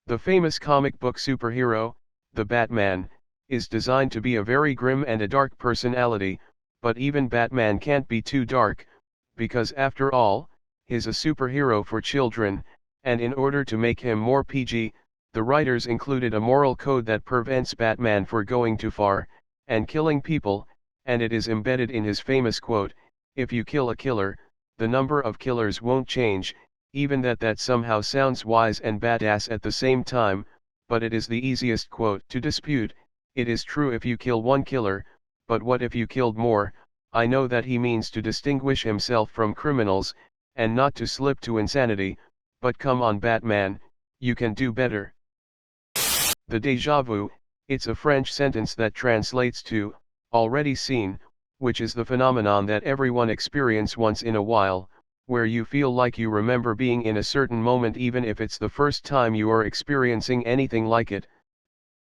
The famous comic book superhero, the Batman, is designed to be a very grim and a dark personality, but even Batman can't be too dark, because after all, he's a superhero for children, and in order to make him more PG, the writers included a moral code that prevents Batman for going too far, and killing people, and it is embedded in his famous quote, "If you kill a killer, the number of killers won't change." Even that somehow sounds wise and badass at the same time, but it is the easiest quote to dispute. It is true if you kill one killer, but what if you killed more? I know that he means to distinguish himself from criminals, and not to slip to insanity, but come on Batman, you can do better. The déjà vu, it's a French sentence that translates to, already seen, which is the phenomenon that everyone experiences once in a while, where you feel like you remember being in a certain moment even if it's the first time you are experiencing anything like it.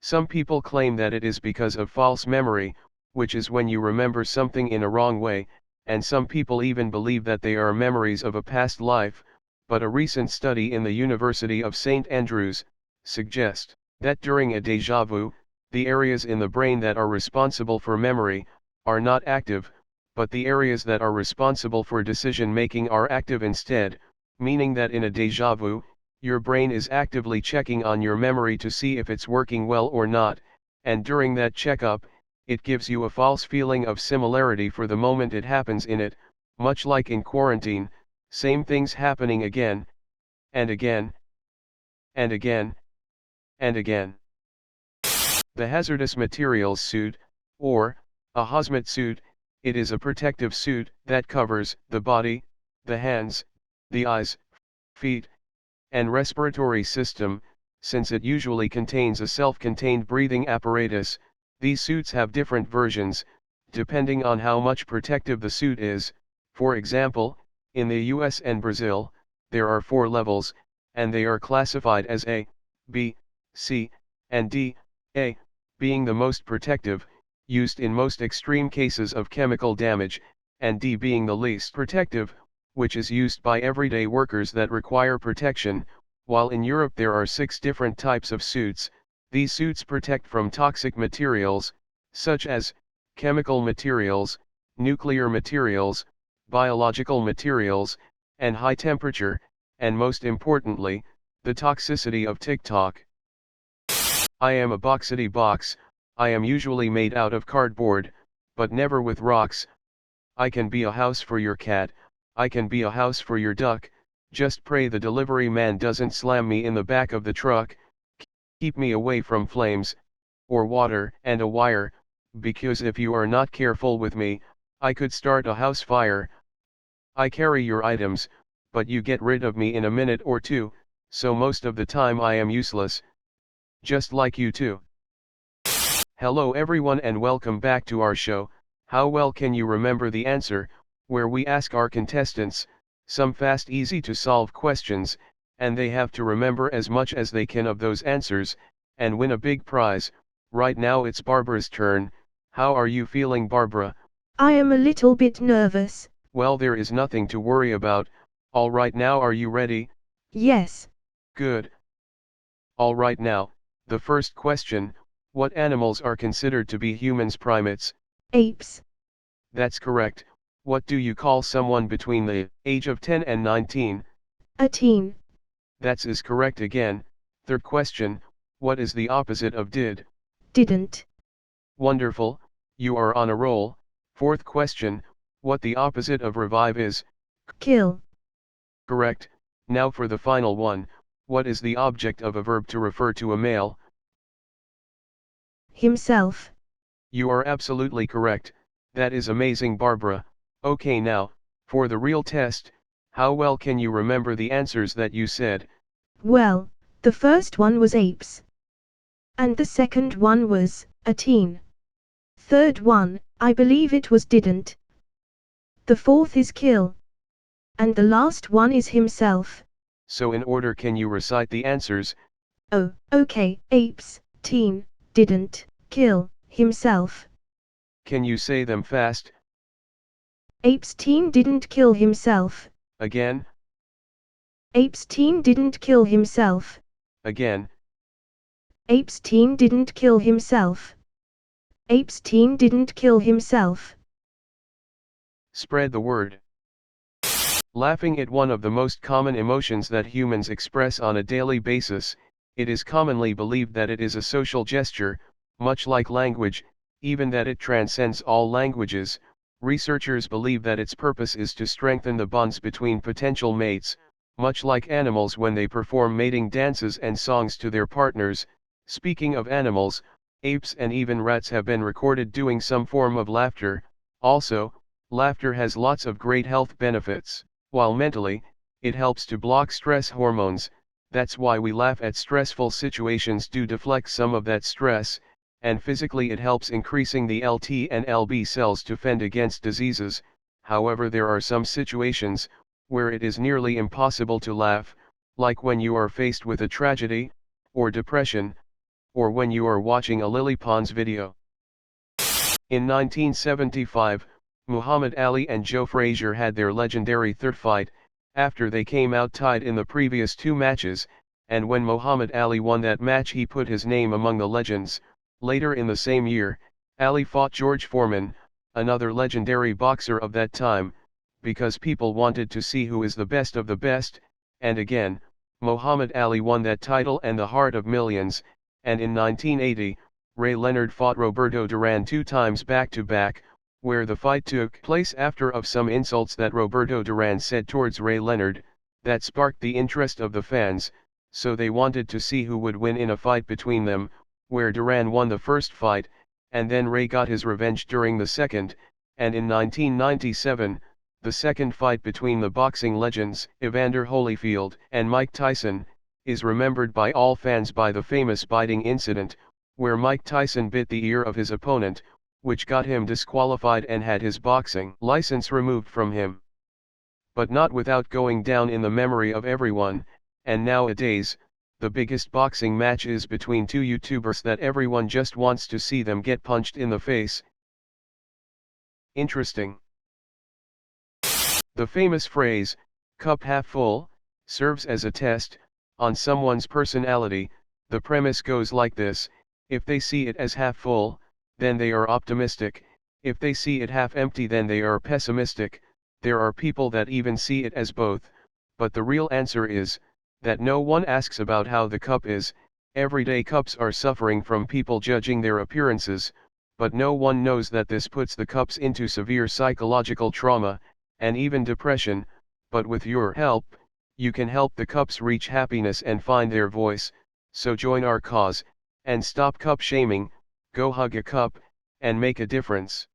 Some people claim that it is because of false memory, which is when you remember something in a wrong way, and some people even believe that they are memories of a past life, but a recent study in the University of St. Andrews suggests that during a déjà vu, the areas in the brain that are responsible for memory are not active, but the areas that are responsible for decision-making are active instead, meaning that in a déjà vu, your brain is actively checking on your memory to see if it's working well or not, and during that checkup, it gives you a false feeling of similarity for the moment it happens in it, much like in quarantine, same things happening again, and again, and again, and again. The hazardous materials suit, or a hazmat suit, it is a protective suit that covers the body, the hands, the eyes, feet, and respiratory system. Since it usually contains a self-contained breathing apparatus, these suits have different versions, depending on how much protective the suit is. For example, in the US and Brazil, there are 4 levels, and they are classified as A, B, C, and D, A being the most protective, used in most extreme cases of chemical damage, and D being the least protective, which is used by everyday workers that require protection. While in Europe there are 6 different types of suits, these suits protect from toxic materials, such as chemical materials, nuclear materials, biological materials, and high temperature, and most importantly, the toxicity of TikTok. I am a boxity box. I am usually made out of cardboard, but never with rocks. I can be a house for your cat, I can be a house for your duck, just pray the delivery man doesn't slam me in the back of the truck, keep me away from flames, or water and a wire, because if you are not careful with me, I could start a house fire. I carry your items, but you get rid of me in a minute or two, so most of the time I am useless. Just like you too. Hello everyone and welcome back to our show, How Well Can You Remember the Answer, where we ask our contestants some fast easy to solve questions, and they have to remember as much as they can of those answers, and win a big prize. Right now it's Barbara's turn. How are you feeling, Barbara? I am a little bit nervous. Well, there is nothing to worry about. All right, now are you ready? Yes. Good. All right, now, the first question. What animals are considered to be humans? Primates? Apes. That's correct. What do you call someone between the age of 10 and 19? A teen. That is correct again. Third question. What is the opposite of did? Didn't. Wonderful, you are on a roll. Fourth question. What the opposite of revive is? Kill. Correct. Now for the final one. What is the object of a verb to refer to a male? Himself. You are absolutely correct. That is amazing, Barbara. Okay, now, for the real test, how well can you remember the answers that you said? Well, the first one was apes. And the second one was a teen. Third one, I believe it was didn't. The fourth is kill. And the last one is himself. So in order, can you recite the answers? Oh, okay. Apes, teen, didn't, kill, himself. Can you say them fast? Apes teen didn't kill himself. Again? Apes teen didn't kill himself. Again. Epstein didn't kill himself. Epstein didn't kill himself. Spread the word. Laughing is one of the most common emotions that humans express on a daily basis. It is commonly believed that it is a social gesture, much like language, even that it transcends all languages. Researchers believe that its purpose is to strengthen the bonds between potential mates, much like animals when they perform mating dances and songs to their partners. Speaking of animals, apes and even rats have been recorded doing some form of laughter. Also, laughter has lots of great health benefits. While mentally, it helps to block stress hormones. That's why we laugh at stressful situations to deflect some of that stress, and physically it helps increasing the LT and LB cells to fend against diseases. However, there are some situations where it is nearly impossible to laugh, like when you are faced with a tragedy, or depression, or when you are watching a Lily Pons video. In 1975, Muhammad Ali and Joe Frazier had their legendary third fight, after they came out tied in the previous two matches, and when Muhammad Ali won that match he put his name among the legends. Later in the same year, Ali fought George Foreman, another legendary boxer of that time, because people wanted to see who is the best of the best, and again, Muhammad Ali won that title and the heart of millions. And in 1980, Ray Leonard fought Roberto Duran 2 times back-to-back, where the fight took place after of some insults that Roberto Duran said towards Ray Leonard, that sparked the interest of the fans, so they wanted to see who would win in a fight between them, where Duran won the first fight, and then Ray got his revenge during the second, and in 1997, the second fight between the boxing legends, Evander Holyfield and Mike Tyson, is remembered by all fans by the famous biting incident, where Mike Tyson bit the ear of his opponent, which got him disqualified and had his boxing license removed from him. But not without going down in the memory of everyone, and nowadays, the biggest boxing match is between two YouTubers that everyone just wants to see them get punched in the face. Interesting. The famous phrase, "cup half full," serves as a test on someone's personality. The premise goes like this: if they see it as half full, then they are optimistic; if they see it half empty, then they are pessimistic. There are people that even see it as both, but the real answer is that no one asks about how the cup is. Everyday cups are suffering from people judging their appearances, but no one knows that this puts the cups into severe psychological trauma, and even depression. But with your help, you can help the cups reach happiness and find their voice. So join our cause, and stop cup shaming. Go hug a cup, and make a difference.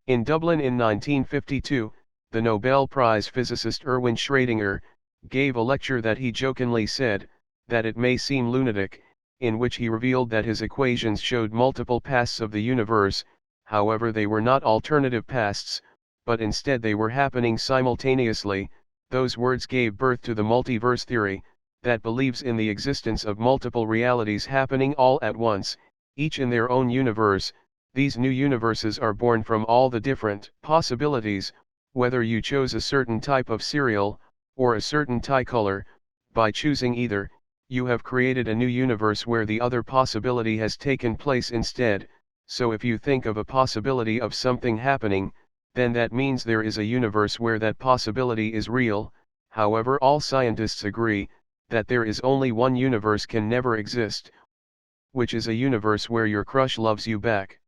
In Dublin in 1952, the Nobel Prize physicist Erwin Schrödinger gave a lecture that he jokingly said that it may seem lunatic, in which he revealed that his equations showed multiple paths of the universe. However, they were not alternative paths, but instead they were happening simultaneously. Those words gave birth to the multiverse theory, that believes in the existence of multiple realities happening all at once, each in their own universe. These new universes are born from all the different possibilities, whether you chose a certain type of cereal, or a certain tie color. By choosing either, you have created a new universe where the other possibility has taken place instead. So if you think of a possibility of something happening, then that means there is a universe where that possibility is real. However, all scientists agree that there is only one universe can never exist, which is a universe where your crush loves you back.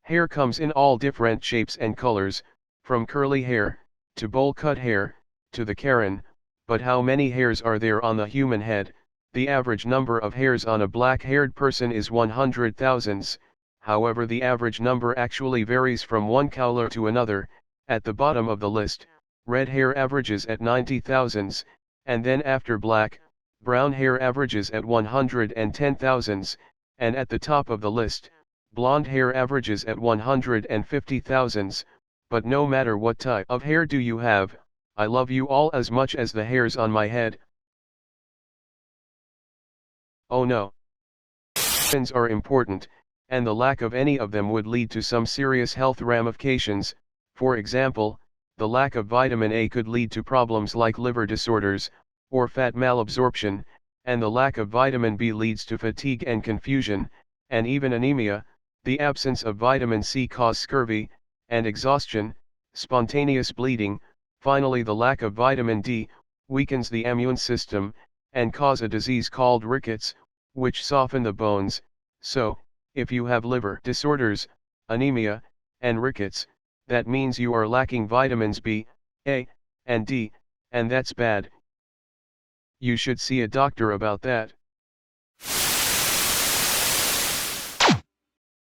Hair comes in all different shapes and colors, from curly hair, to bowl cut hair, to the Karen. But how many hairs are there on the human head? The average number of hairs on a black-haired person is 100,000. However, the average number actually varies from one color to another. At the bottom of the list, red hair averages at 90,000, and then after black, brown hair averages at 110,000, and at the top of the list, blonde hair averages at 150,000. But no matter what type of hair do you have, I love you all as much as the hairs on my head. Oh no. Vitamins are important, and the lack of any of them would lead to some serious health ramifications. For example, the lack of vitamin A could lead to problems like liver disorders, or fat malabsorption, and the lack of vitamin B leads to fatigue and confusion, and even anemia. The absence of vitamin C causes scurvy, and exhaustion, spontaneous bleeding. Finally, the lack of vitamin D weakens the immune system, and cause a disease called rickets, which soften the bones. So, if you have liver disorders, anemia, and rickets, that means you are lacking vitamins B, A, and D, and that's bad. You should see a doctor about that.